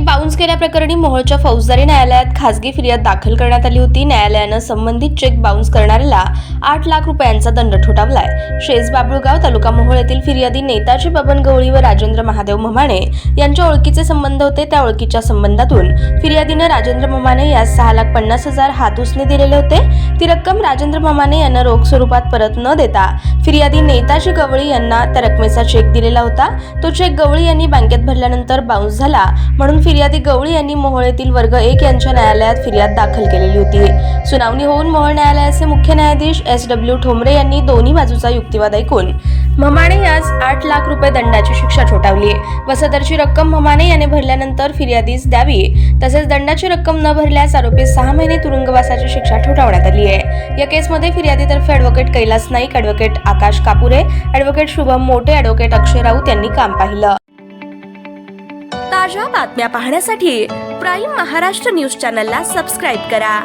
Bounce केल्याप्रकरणी मोहोळच्या फौजदारी न्यायालयात खासगी फिर्याद दाखल करण्यात आली होती। न्यायालयानं संबंधित चेक बाउन्स करणाऱ्याला 8 लाख रुपयांचा दंड ठोठावलाय। शेज बाबुळगाव तालुका मोहोळ येथील फिर्यादी नेताजी बबन गवळी व राजेंद्र महादेव ममाणे यांच्या ओळखीचे संबंध होते। त्या ओळखीच्या संबंधातून फिर्यादीनं राजेंद्र ममाणे यास 6,50,000 हात उसने दिलेले होते। ती रक्कम राजेंद्र ममाणे यांना रोख स्वरूपात परत न देता फिर्यादी नेताजी गवळी यांना त्या रकमेचा चेक दिलेला होता। तो चेक गवळी यांनी बँकेत भरल्यानंतर बाउन्स झाला, म्हणून फिर्यादी गवळी यांनी मोहोळ येथील वर्ग 1 यांच्या न्यायालयात फिर्याद दाखल केलेली होती। सुनावणी होऊन मोहोळ न्यायालयाचे मुख्य न्यायाधीश S.W. ठोंबरे यांनी दोन्ही बाजूचा युक्तिवाद ऐकून ममाणे यास 8 लाख रुपये दंडाची शिक्षा ठोठावली व सदरची रक्कम ममाणे याने भरल्यानंतर फिर्यादीस द्यावी, तसेच दंडाची रक्कम न भरल्यास आरोपीस 6 महिने तुरुंगवासाची शिक्षा ठोठावण्यात आली आहे। या केसमध्ये फिर्यादीतर्फे ॲडव्होकेट कैलास नाईक, ॲडव्होकेट आकाश कापुरे, ॲडव्होकेट शुभम मोटे, ॲडव्होकेट अक्षय राऊत यांनी काम पाहिलं। ताज्या बातम्या पाहण्यासाठी प्राईम महाराष्ट्र न्यूज चॅनलला सबस्क्राईब करा।